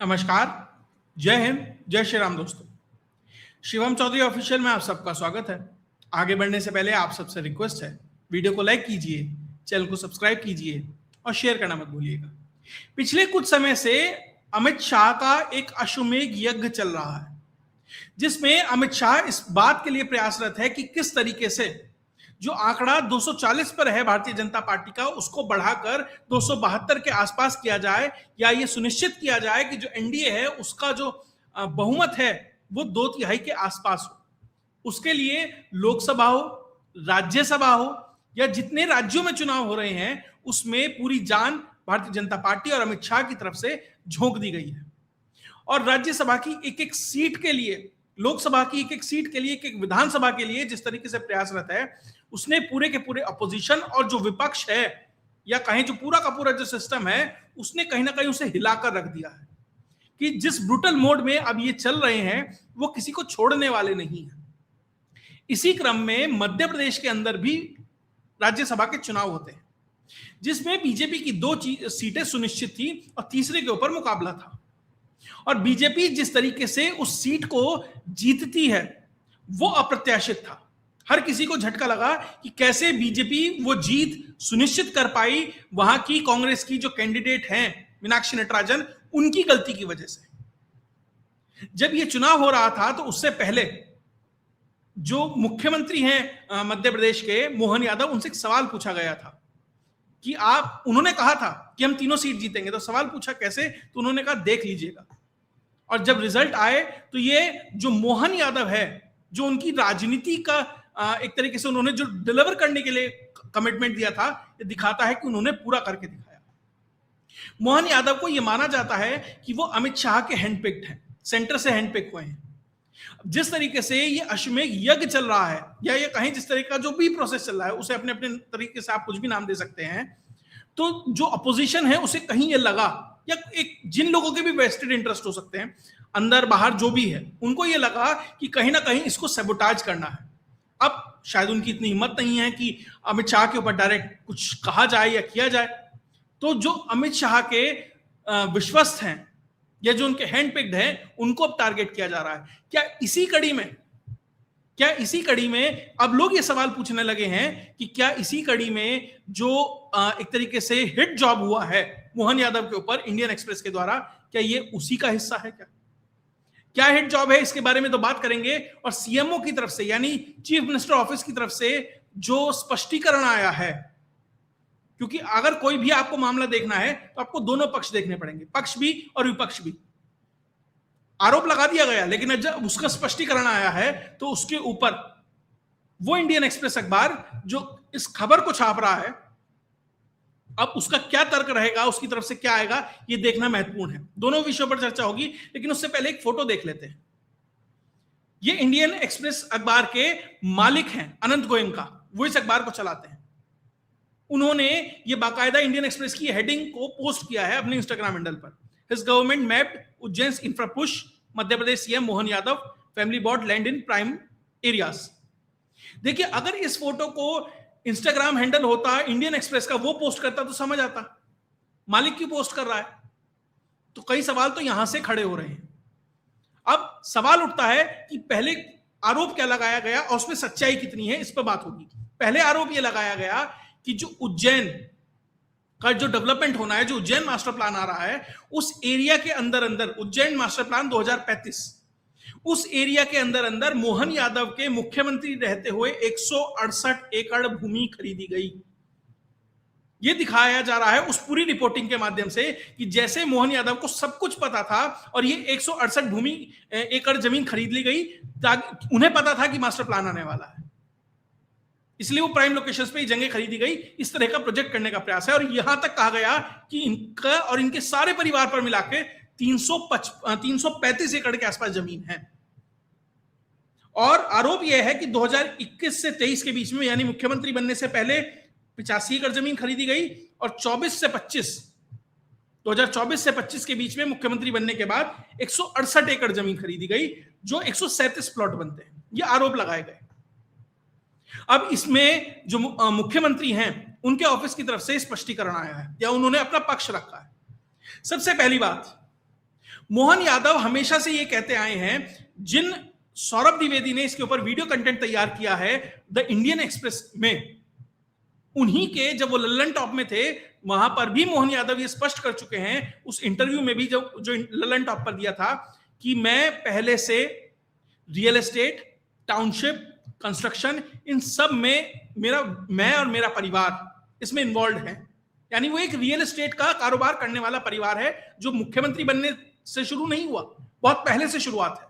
नमस्कार, जय हिंद, जय श्री राम दोस्तों। शिवम चौधरी ऑफिशियल में आप सबका स्वागत है। आगे बढ़ने से पहले आप सबसे रिक्वेस्ट है, वीडियो को लाइक कीजिए, चैनल को सब्सक्राइब कीजिए और शेयर करना मत भूलिएगा। पिछले कुछ समय से अमित शाह का एक अश्वमेध यज्ञ चल रहा है, जिसमें अमित शाह इस बात के लिए प्रयासरत है कि किस तरीके से जो आंकड़ा 240 पर है भारतीय जनता पार्टी का, उसको बढ़ाकर 272 के आसपास किया जाए, या ये सुनिश्चित किया जाए कि जो एनडीए है उसका जो बहुमत है वो 2/3 के आसपास हो। उसके लिए लोकसभा हो, राज्यसभा हो, या जितने राज्यों में चुनाव हो रहे हैं उसमें पूरी जान भारतीय जनता पार्टी और अमित शाह की तरफ से झोंक दी गई है। और राज्यसभा की एक एक सीट के लिए, लोकसभा की एक एक सीट के लिए, एक एक विधानसभा के लिए जिस तरीके से प्रयासरत है, उसने पूरे के पूरे अपोजिशन और जो विपक्ष है, या कहें जो पूरा का पूरा जो सिस्टम है, उसने कहीं ना कहीं उसे हिलाकर रख दिया है कि जिस ब्रूटल मोड में अब ये चल रहे हैं वो किसी को छोड़ने वाले नहीं है। इसी क्रम में मध्य प्रदेश के अंदर भी राज्यसभा के चुनाव होते हैं, जिसमें बीजेपी की 2 सीटें सुनिश्चित थी और तीसरे के ऊपर मुकाबला था। और बीजेपी जिस तरीके से उस सीट को जीतती है वो अप्रत्याशित था। हर किसी को झटका लगा कि कैसे बीजेपी वो जीत सुनिश्चित कर पाई वहां की कांग्रेस की जो कैंडिडेट हैं मीनाक्षी नटराजन, उनकी गलती की वजह से। जब ये चुनाव हो रहा था तो उससे पहले जो मुख्यमंत्री हैं मध्य प्रदेश के, मोहन यादव, उनसे एक सवाल पूछा गया था कि उन्होंने कहा था कि हम 3 सीट जीतेंगे। तो सवाल पूछा कैसे, तो उन्होंने कहा देख लीजिएगा। और जब रिजल्ट आए तो ये जो मोहन यादव है, जो उनकी राजनीति का एक तरीके से उन्होंने जो डिलीवर करने के लिए कमिटमेंट दिया था, ये दिखाता है कि उन्होंने पूरा करके दिखाया। मोहन यादव को यह माना जाता है कि वो अमित शाह के हैंडपिक्ड हैं, सेंटर से हैंडपिक हुए हैं। जिस तरीके से ये अश्वमेध यज्ञ चल रहा है, या ये कहीं जिस तरीके का जो भी प्रोसेस चल रहा है, उसे अपने अपने तरीके से आप कुछ भी नाम दे सकते हैं, तो जो अपोजिशन है उसे कहीं ये लगा, या एक जिन लोगों के भी वेस्टेड इंटरेस्ट हो सकते हैं अंदर बाहर जो भी है, उनको ये लगा कि कहीं ना कहीं इसको सैबोटाज करना है। अब शायद उनकी इतनी हिम्मत नहीं है कि अमित शाह के ऊपर डायरेक्ट कुछ कहा जाए या किया जाए। तो जो अमित शाह के विश्वस्त हैं या जो उनके हैंडपिक्ड हैं, उनको अब टारगेट किया जा रहा है। क्या इसी कड़ी में अब लोग ये सवाल पूछने लगे हैं कि क्या इसी कड़ी में जो एक तरीके से हिट जॉब हुआ है मोहन यादव के ऊपर इंडियन एक्सप्रेस के द्वारा, क्या ये उसी का हिस्सा है? क्या हिट जॉब है, इसके बारे में तो बात करेंगे। और सीएमओ की तरफ से, यानी चीफ मिनिस्टर ऑफिस की तरफ से जो स्पष्टीकरण आया है, क्योंकि अगर कोई भी आपको मामला देखना है तो आपको दोनों पक्ष देखने पड़ेंगे, पक्ष भी और विपक्ष भी। आरोप लगा दिया गया, लेकिन जब उसका स्पष्टीकरण आया है तो उसके ऊपर वो इंडियन एक्सप्रेस अखबार जो इस खबर को छाप रहा है, अब उसका क्या तर्क रहेगा, उसकी तरफ से क्या आएगा, ये देखना महत्वपूर्ण है। दोनों विषयों पर चर्चा होगी, लेकिन उससे पहले एक फोटो देख लेते हैं। ये इंडियन एक्सप्रेस अखबार के मालिक हैं अनंत गोयनका, वो इस अखबार को चलाते हैं। उन्होंने ये बाकायदा इंडियन एक्सप्रेस की हेडिंग को पोस्ट किया है अपने इंस्टाग्राम हैंडल पर। His government mapped Ujjain infra push, Madhya Pradesh CM Mohan Yadav family bought land in prime areas. देखिए, अगर इस फोटो को इंस्टाग्राम हैंडल होता इंडियन एक्सप्रेस का, वो पोस्ट करता तो समझ आता, मालिक क्यों पोस्ट कर रहा है। तो कई सवाल तो यहां से खड़े हो रहे हैं। अब सवाल उठता है कि पहले आरोप क्या लगाया गया और उसमें सच्चाई कितनी है, इस पर बात होगी। पहले आरोप यह लगाया गया कि जो उज्जैन का जो डेवलपमेंट होना है, जो उज्जैन मास्टर प्लान आ रहा है, उस एरिया के अंदर अंदर, उज्जैन मास्टर प्लान 2035, उस एरिया के अंदर अंदर मोहन यादव के मुख्यमंत्री रहते हुए 168 एकड़ भूमि खरीदी गई। यह दिखाया जा रहा है उस पूरी रिपोर्टिंग के माध्यम से कि जैसे मोहन यादव को सब कुछ पता था और ये 168 एकड़ जमीन खरीद ली गई, उन्हें पता था कि मास्टर प्लान आने वाला है, इसलिए वो प्राइम लोकेशंस पे जगह खरीदी गई। इस तरह का प्रोजेक्ट करने का प्रयास है। और यहां तक कहा गया कि इनका और इनके सारे परिवार पर मिलाकर 335 एकड़ के आसपास जमीन है। और आरोप यह है कि 2021 से 23 के बीच में, यानी मुख्यमंत्री बनने से पहले 85 एकड़ जमीन खरीदी गई, और 2024 से 25 के बीच में मुख्यमंत्री बनने के बाद 168 एकड़ जमीन खरीदी गई, जो 137 प्लॉट बनते हैं। ये आरोप लगाए गए। अब इसमें जो मुख्यमंत्री हैं उनके ऑफिस की तरफ से स्पष्टीकरण आया है, या उन्होंने अपना पक्ष रखा है। सबसे पहली बात, मोहन यादव हमेशा से ये कहते आए हैं, जिन सौरभ द्विवेदी ने इसके ऊपर वीडियो कंटेंट तैयार किया है द इंडियन एक्सप्रेस में, उन्हीं के जब वो लल्लन टॉप में थे वहां पर भी मोहन यादव ये स्पष्ट कर चुके हैं, उस इंटरव्यू में भी जो लल्लन टॉप पर दिया था, कि मैं पहले से रियल एस्टेट, टाउनशिप, कंस्ट्रक्शन, इन सब में मैं और मेरा परिवार इसमें इन्वॉल्व है। यानी वो एक रियल एस्टेट का कारोबार करने वाला परिवार है, जो मुख्यमंत्री बनने से शुरू नहीं हुआ, बहुत पहले से शुरुआत है।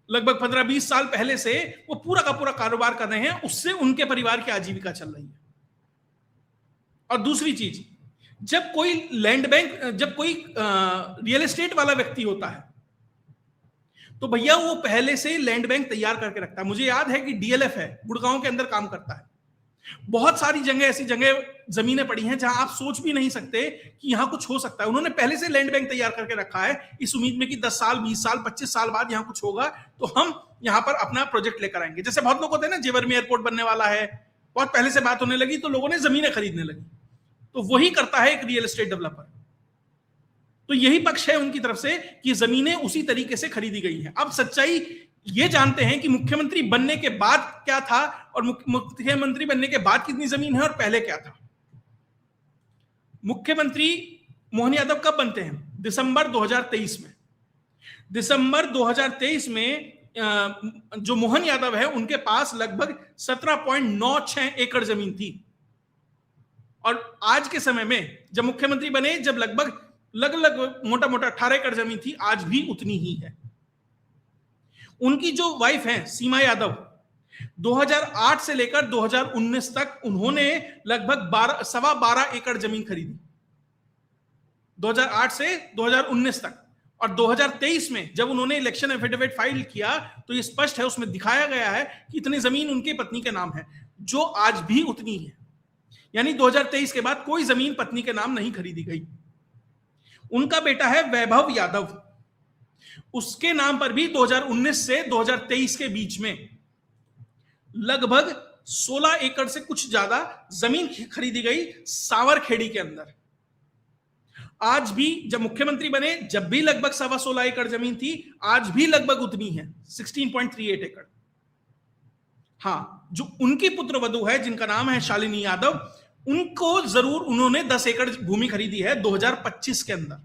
लगभग 15-20 साल पहले से वो पूरा का पूरा कारोबार कर रहे हैं, उससे उनके परिवार की आजीविका चल रही है। और दूसरी चीज, जब कोई लैंड बैंक, जब कोई रियल एस्टेट वाला व्यक्ति होता है तो भैया वो पहले से लैंड बैंक तैयार करके रखता है। मुझे याद है कि डीएलएफ है, गुड़गांव के अंदर काम करता है। बहुत सारी जगह ऐसी जगह जमीनें पड़ी हैं जहां आप सोच भी नहीं सकते कि यहां कुछ हो सकता है। उन्होंने पहले से लैंड बैंक तैयार करके रखा है, इस उम्मीद में कि 10 साल, 20 साल, 25 साल बाद यहां कुछ होगा तो हम यहां पर अपना प्रोजेक्ट लेकर आएंगे। जैसे बहुत लोग होते हैं ना, जेवर में एयरपोर्ट बनने वाला है, बहुत पहले से बात होने लगी तो लोगों ने जमीनें खरीदने लगी। तो वही करता है एक रियल एस्टेट डेवलपर। तो यही पक्ष है उनकी तरफ से कि जमीनें उसी तरीके से खरीदी गई हैं। अब सच्चाई ये जानते हैं कि मुख्यमंत्री बनने के बाद क्या था, और मुख्यमंत्री बनने के बाद कितनी जमीन है, और पहले क्या था। मुख्यमंत्री मोहन यादव कब बनते हैं? दिसंबर 2023 में। दिसंबर 2023 में जो मोहन यादव है उनके पास लगभग 17.96 एकड़ जमीन थी। और आज के समय में जब मुख्यमंत्री बने, जब लगभग मोटा मोटा 18 एकड़ जमीन थी, आज भी उतनी ही है। उनकी जो वाइफ है सीमा यादव, 2008 से लेकर 2019 तक उन्होंने लगभग 12.25 एकड़ जमीन खरीदी, 2008 से 2019 तक। और 2023 में जब उन्होंने इलेक्शन एफिडेविट फाइल किया तो ये स्पष्ट है, उसमें दिखाया गया है कि इतनी जमीन उनके पत्नी के नाम है, जो आज भी उतनी है। यानी 2023 के बाद कोई जमीन पत्नी के नाम नहीं खरीदी गई। उनका बेटा है वैभव यादव, उसके नाम पर भी 2019 से 2023 के बीच में लगभग 16 एकड़ से कुछ ज्यादा जमीन खरीदी गई सावरखेड़ी के अंदर। आज भी जब मुख्यमंत्री बने, जब भी लगभग 16.25 एकड़ जमीन थी, आज भी लगभग उतनी है, 16.38 एकड़। हां, जो उनकी पुत्र वधू है जिनका नाम है शालिनी यादव, उनको जरूर उन्होंने 10 एकड़ भूमि खरीदी है 2025 के अंदर।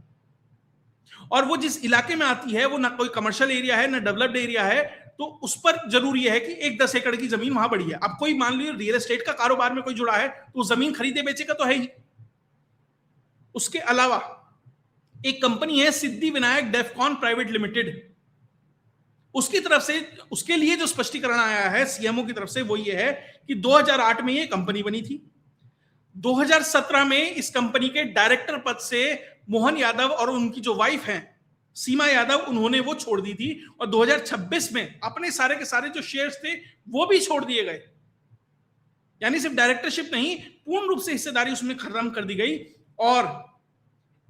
और वो जिस इलाके में आती है वो ना कोई कमर्शियल एरिया है ना डेवलप्ड एरिया है, तो उस पर जरूरी है कि एक 10 एकड़ की जमीन वहां बड़ी है। अब कोई मान लीजिए रियल एस्टेट का कारोबार में कोई जुड़ा है तो जमीन खरीदे बेचेगा तो है ही। उसके अलावा एक कंपनी है सिद्धि विनायक डेफकॉन प्राइवेट लिमिटेड, उसकी तरफ से, उसके लिए जो स्पष्टीकरण आया है सीएमओ की तरफ से वो ये है कि 2008 में ये कंपनी बनी थी, 2017 में इस कंपनी के डायरेक्टर पद से मोहन यादव और उनकी जो वाइफ हैं सीमा यादव, उन्होंने वो छोड़ दी थी, और 2026 में अपने सारे के सारे जो शेयर्स थे वो भी छोड़ दिए गए। यानी सिर्फ डायरेक्टरशिप नहीं, पूर्ण रूप से हिस्सेदारी उसमें खत्म कर दी गई। और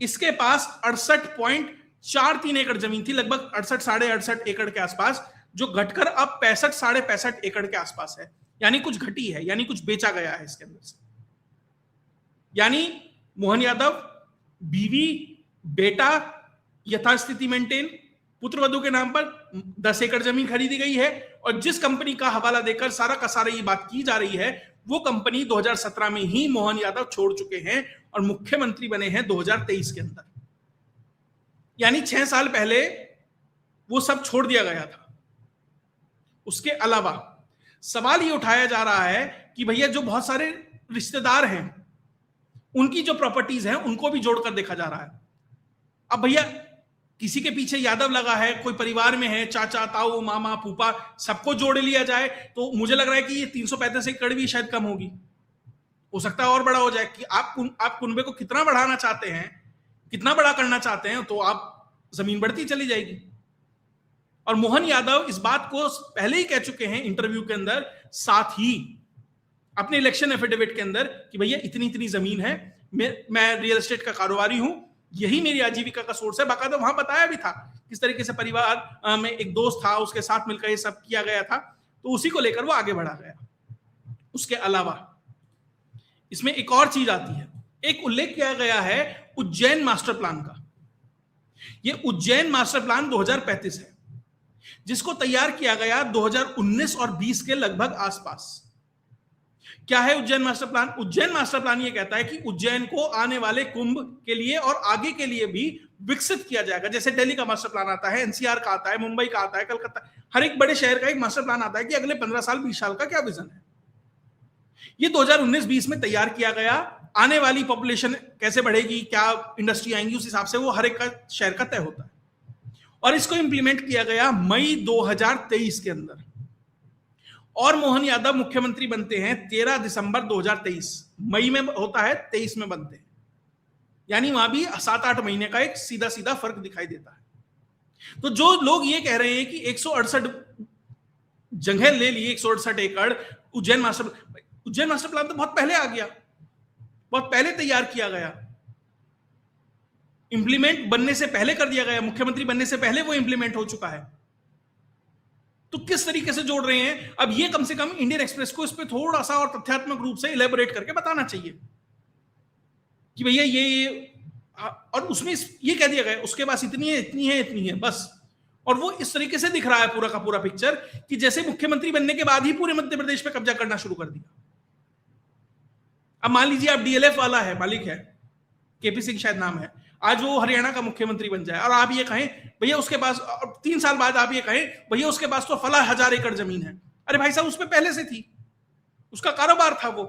इसके पास 68.43 एकड़ जमीन थी, लगभग 68 साढ़े 68 एकड़ के आसपास, जो घटकर अब 65 साढ़े 65 एकड़ के आसपास है। यानी कुछ घटी है, यानी कुछ बेचा गया है इसके अंदर से। यानी मोहन यादव, बीवी, बेटा यथास्थिति मेंटेन, पुत्रवधू के नाम पर 10 एकड़ जमीन खरीदी गई है। और जिस कंपनी का हवाला देकर सारा का सारा ये बात की जा रही है, वो कंपनी 2017 में ही मोहन यादव छोड़ चुके हैं और मुख्यमंत्री बने हैं 2023 के अंदर। यानी 6 साल पहले वो सब छोड़ दिया गया था। उसके अलावा सवाल ये उठाया जा रहा है कि भैया जो बहुत सारे रिश्तेदार हैं उनकी जो प्रॉपर्टीज हैं उनको भी जोड़कर देखा जा रहा है। अब भैया किसी के पीछे यादव लगा है, कोई परिवार में है, चाचा, ताऊ, मामा, फूफा, सबको जोड़ लिया जाए तो मुझे लग रहा है कि ये 335 एकड़ भी शायद कम होगी, हो सकता है और बड़ा हो जाए। कि आप कुनबे को कितना बढ़ाना चाहते हैं, कितना बड़ा करना चाहते हैं, तो आप जमीन बढ़ती चली जाएगी। और मोहन यादव इस बात को पहले ही कह चुके हैं इंटरव्यू के अंदर, साथ ही अपने इलेक्शन एफिडेविट के अंदर, कि भैया इतनी इतनी जमीन है, मैं रियल एस्टेट का कारोबारी हूं, यही मेरी आजीविका का सोर्स है। बाकायदा वहां बताया भी था किस तरीके से परिवार में एक दोस्त था, उसके साथ मिलकर ये सब किया गया था, तो उसी को लेकर वो आगे बढ़ा गया। उसके अलावा इसमें एक और चीज आती है, एक उल्लेख किया गया है उज्जैन मास्टर प्लान का। ये उज्जैन मास्टर प्लान 2035 है, जिसको तैयार किया गया 2019 और 20 के लगभग आसपास। क्या है Ujjain master plan? Ujjain master plan ये कहता है कि उज्जैन को आने वाले कुंभ के लिए और आगे के लिए भी विकसित किया जाएगा। जैसे दिल्ली का मास्टर प्लान आता है, एनसीआर का आता है, मुंबई का आता है, कलकत्ता, हर एक बड़े शहर का एक मास्टर प्लान आता है कि अगले 15 साल 20 साल का क्या विजन है। ये 2019-20 में तैयार किया गया। आने वाली पॉपुलेशन कैसे बढ़ेगी, क्या इंडस्ट्री आएंगी, उस हिसाब से वो हर एक का शहर का तय होता है। और इसको इंप्लीमेंट किया गया मई 2023 के अंदर, और मोहन यादव मुख्यमंत्री बनते हैं 13 दिसंबर 2023। मई में होता है, 23 में बनते हैं, यानी वहां भी 7-8 महीने का एक सीधा सीधा फर्क दिखाई देता है। तो जो लोग ये कह रहे हैं कि 168 जगह ले ली, 168 एकड़ उज्जैन मास्टर प्लान तो बहुत पहले आ गया, बहुत पहले तैयार किया गया, इंप्लीमेंट बनने से पहले कर दिया गया, मुख्यमंत्री बनने से पहले वो इंप्लीमेंट हो चुका है। तो किस तरीके से जोड़ रहे हैं? अब ये कम से कम इंडियन एक्सप्रेस को इस पे थोड़ा सा और तथ्यात्मक रूप से इलेबोरेट करके बताना चाहिए कि भैया ये और उसमें ये कह दिया गया उसके पास इतनी है, इतनी है, इतनी है, बस। और वो इस तरीके से दिख रहा है पूरा का पूरा पिक्चर कि जैसे मुख्यमंत्री बनने के बाद ही पूरे मध्य प्रदेश पे कब्जा करना शुरू कर दिया। अब मान लीजिए आप डीएलएफ वाला है, मालिक है, केपी सिंह शायद नाम है, आज वो हरियाणा का मुख्यमंत्री बन जाए और आप ये कहें भैया उसके पास 3 साल बाद आप ये कहें भैया उसके पास तो फला 1000 एकड़ जमीन है। अरे भाई साहब, उसमें पहले से थी, उसका कारोबार था वो।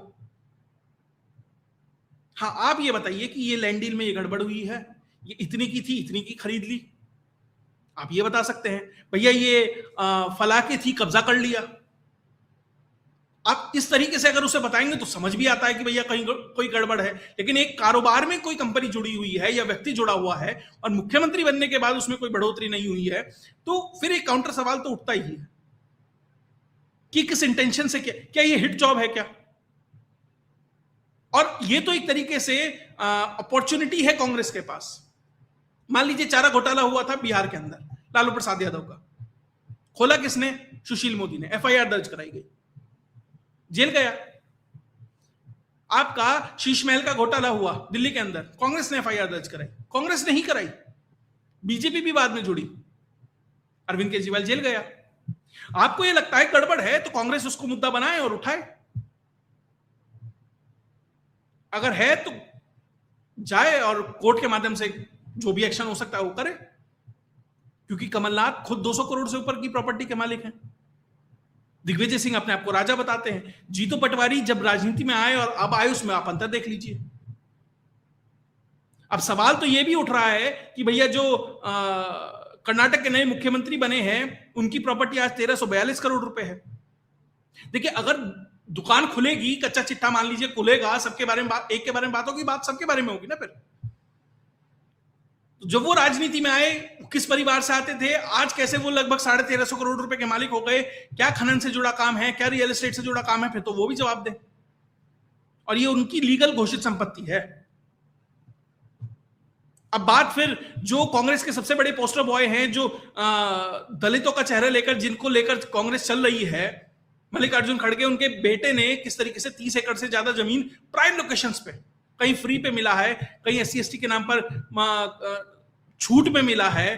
हाँ, आप ये बताइए कि ये लैंड डील में ये गड़बड़ हुई है, ये इतनी की थी, इतनी की खरीद ली, आप ये बता सकते हैं। भैया ये फला की थी, कब्जा कर लिया। आप इस तरीके से अगर उसे बताएंगे तो समझ भी आता है कि भैया कहीं कोई गड़बड़ है। लेकिन एक कारोबार में कोई कंपनी जुड़ी हुई है या व्यक्ति जुड़ा हुआ है और मुख्यमंत्री बनने के बाद उसमें कोई बढ़ोतरी नहीं हुई है, तो फिर एक काउंटर सवाल तो उठता ही है कि किस इंटेंशन से, क्या ये हिट जॉब है क्या? और ये तो एक तरीके से अपॉर्चुनिटी है कांग्रेस के पास। मान लीजिए चारा घोटाला हुआ था बिहार के अंदर, लालू प्रसाद यादव का, खोला किसने? सुशील मोदी ने, एफआईआर दर्ज कराई गई, जेल गया। आपका शीश महल का घोटाला हुआ दिल्ली के अंदर, कांग्रेस ने एफआईआर दर्ज कराई, कांग्रेस ने ही कराई, बीजेपी भी बाद में जुड़ी, अरविंद केजरीवाल जेल गया। आपको यह लगता है गड़बड़ है तो कांग्रेस उसको मुद्दा बनाए और उठाए, अगर है तो जाए और कोर्ट के माध्यम से जो भी एक्शन हो सकता है वो करे, क्योंकि कमलनाथ खुद 200 करोड़ से ऊपर की प्रॉपर्टी के मालिक हैं। दिग्विजय सिंह अपने आप को राजा बताते हैं। जीतू पटवारी जब राजनीति में आए और अब आए, उसमें आप अंतर देख लीजिए। अब सवाल तो यह भी उठ रहा है कि भैया जो कर्नाटक के नए मुख्यमंत्री बने हैं, उनकी प्रॉपर्टी आज 1342 करोड़ रुपए है। देखिए, अगर दुकान खुलेगी, कच्चा चिट्ठा मान लीजिए खुलेगा, सबके बारे में बात, एक के बारे में बात होगी, बात सबके बारे में होगी ना। फिर जब वो राजनीति में आए, किस परिवार से आते थे, आज कैसे वो लगभग 1350 करोड़ रुपए के मालिक हो गए, क्या खनन से जुड़ा काम है, क्या रियल एस्टेट से जुड़ा काम है, फिर तो वो भी जवाब दें। और ये उनकी लीगल घोषित संपत्ति है। अब बात फिर जो कांग्रेस के सबसे बड़े पोस्टर बॉय हैं, जो दलितों का चेहरा लेकर, जिनको लेकर कांग्रेस चल रही है, मल्लिकार्जुन खड़गे, उनके बेटे ने किस तरीके से 30 एकड़ से ज्यादा जमीन प्राइम लोकेशंस पे, कहीं फ्री पे मिला है, कहीं SC/ST के नाम पर छूट में मिला है,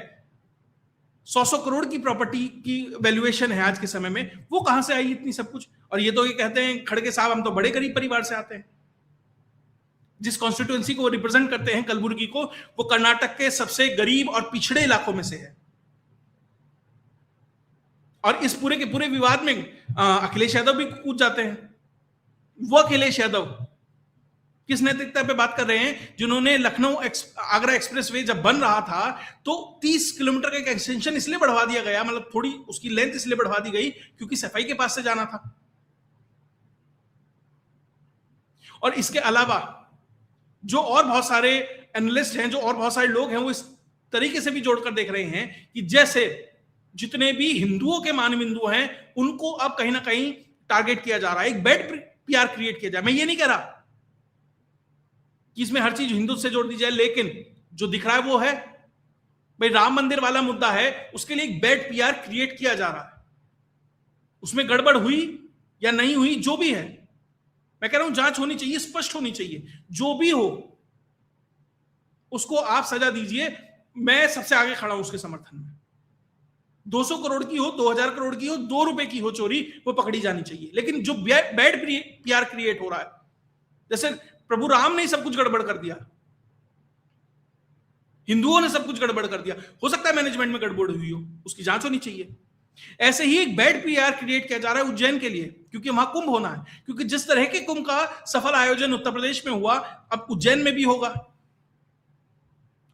100 करोड़ की प्रॉपर्टी की वैल्यूएशन है आज के समय में, वो कहां से आई इतनी सब कुछ? और ये तो ये कहते हैं खड़गे साहब हम तो बड़े गरीब परिवार से आते हैं। जिस कॉन्स्टिट्यूएंसी को वो रिप्रेजेंट करते हैं, कलबुर्गी को, वो कर्नाटक के सबसे गरीब और पिछड़े इलाकों में से है। और इस पूरे के पूरे विवाद में अखिलेश यादव भी कूद जाते हैं। वो अखिलेश यादव किस नैतिकता पे बात कर रहे हैं? जिन्होंने लखनऊ आगरा एक्सप्रेसवे जब बन रहा था तो 30 किलोमीटर का एक एक्सटेंशन इसलिए बढ़वा दिया गया, मतलब थोड़ी उसकी लेंथ इसलिए बढ़वा दी गई क्योंकि सफाई के पास से जाना था। और इसके अलावा जो और बहुत सारे एनालिस्ट हैं, जो और बहुत सारे लोग हैं, वो इस तरीके से भी जोड़कर देख रहे हैं कि जैसे जितने भी हिंदुओं के मानबिंदु हैं, उनको अब कहीं ना कहीं टारगेट किया जा रहा है, एक बैड PR क्रिएट किया जाए। मैं ये नहीं कह रहा कि इसमें हर चीज हिंदू से जोड़ दी जाए, लेकिन जो दिख रहा है वो है भाई राम मंदिर वाला मुद्दा है, उसके लिए एक बैड PR क्रिएट किया जा रहा है। उसमें गड़बड़ हुई या नहीं हुई, जो भी है, मैं कह रहा हूं जांच होनी चाहिए, स्पष्ट होनी चाहिए। जो भी हो उसको आप सजा दीजिए, मैं सबसे आगे खड़ा हूं उसके समर्थन में। 200 करोड़ की हो, 2000 करोड़ की हो, 2 रुपए की हो चोरी, वो पकड़ी जानी चाहिए। लेकिन जो बैड पीआर क्रिएट हो रहा है, जैसे प्रभु राम ने सब कुछ गड़बड़ कर दिया, हिंदुओं ने सब कुछ गड़बड़ कर दिया, हो सकता है मैनेजमेंट में गड़बड़ हुई हो, उसकी जांच होनी चाहिए। ऐसे ही एक बैड पीआर क्रिएट किया जा रहा है उज्जैन के लिए, क्योंकि वहां कुंभ होना है, क्योंकि जिस तरह के कुंभ का सफल आयोजन उत्तर प्रदेश में हुआ, अब उज्जैन में भी होगा,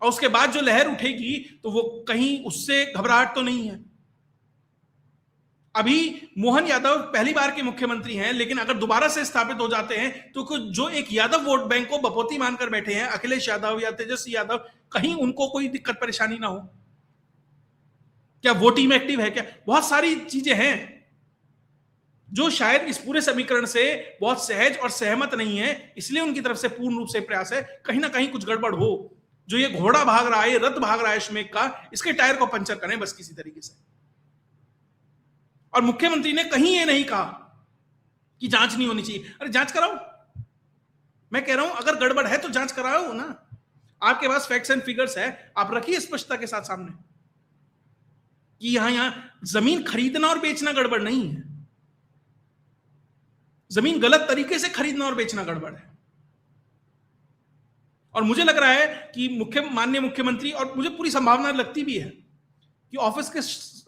और उसके बाद जो लहर उठेगी तो वो कहीं उससे घबराहट तो नहीं है। अभी मोहन यादव पहली बार के मुख्यमंत्री हैं, लेकिन अगर दोबारा से स्थापित हो जाते हैं तो जो एक यादव वोट बैंक को बपौती मानकर बैठे हैं अखिलेश यादव या तेजस्वी यादव, कहीं उनको कोई दिक्कत परेशानी ना हो। क्या वो टीम एक्टिव है? क्या बहुत सारी चीजें हैं जो शायद इस पूरे समीकरण से बहुत सहज और सहमत नहीं है, इसलिए उनकी तरफ से पूर्ण रूप से प्रयास है कहीं ना कहीं कुछ गड़बड़ हो। जो ये घोड़ा भाग रहा है, रथ भाग रहा है श्मेक का, इसके टायर को पंचर करें बस किसी तरीके से। और मुख्यमंत्री ने कहीं ये नहीं कहा कि जांच नहीं होनी चाहिए। अरे जांच कराओ, मैं कह रहा हूं अगर गड़बड़ है तो जांच कराओ ना। आपके पास फैक्ट्स एंड फिगर्स है, आप रखिए स्पष्टता के साथ सामने कि यहां जमीन खरीदना और बेचना गड़बड़ नहीं है, जमीन गलत तरीके से खरीदना और बेचना गड़बड़ है। और मुझे लग रहा है कि माननीय मुख्यमंत्री, और मुझे पूरी संभावना लगती भी है कि ऑफिस के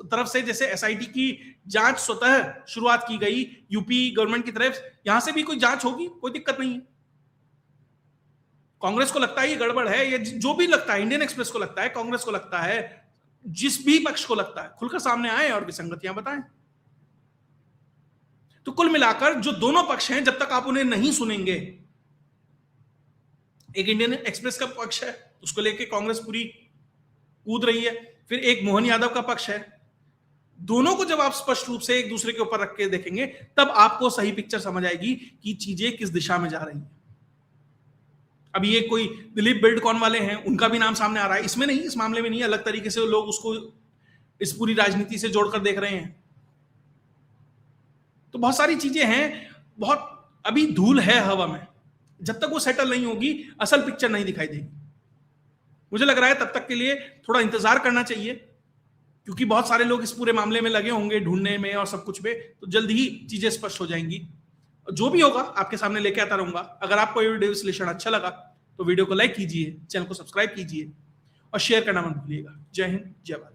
तरफ से जैसे एसआईटी की जांच स्वतः शुरुआत की गई यूपी गवर्नमेंट की तरफ, यहां से भी कोई जांच होगी, कोई दिक्कत नहीं है। कांग्रेस को लगता है ये गड़बड़ है, या जो भी लगता है, इंडियन एक्सप्रेस को लगता है, कांग्रेस को लगता है, जिस भी पक्ष को लगता है, खुलकर सामने आए और विसंगतियां बताएं। तो कुल मिलाकर जो दोनों पक्ष हैं, जब तक आप उन्हें नहीं सुनेंगे, एक इंडियन एक्सप्रेस का पक्ष है, उसको लेके कांग्रेस पूरी कूद रही है, फिर एक मोहन यादव का पक्ष है, दोनों को जब आप स्पष्ट रूप से एक दूसरे के ऊपर रख के देखेंगे, तब आपको सही पिक्चर समझ आएगी कि चीजें किस दिशा में जा रही हैं। अब ये कोई दिलीप बिल्डकॉन वाले हैं, उनका भी नाम सामने आ रहा है, इसमें नहीं, इस मामले में नहीं, अलग तरीके से लोग उसको इस पूरी राजनीति से जोड़कर देख रहे हैं। तो बहुत सारी चीजें हैं, बहुत अभी धूल है हवा में, जब तक वो सेटल नहीं होगी असल पिक्चर नहीं दिखाई देगी। मुझे लग रहा है तब तक के लिए थोड़ा इंतजार करना चाहिए, क्योंकि बहुत सारे लोग इस पूरे मामले में लगे होंगे ढूंढने में और सब कुछ में, तो जल्द ही चीजें स्पष्ट हो जाएंगी। जो भी होगा आपके सामने लेके आता रहूंगा। अगर आपको ये वीडियो विश्लेषण अच्छा लगा तो वीडियो को लाइक कीजिए, चैनल को सब्सक्राइब कीजिए और शेयर करना मत भूलिएगा। जय हिंद, जय भारत।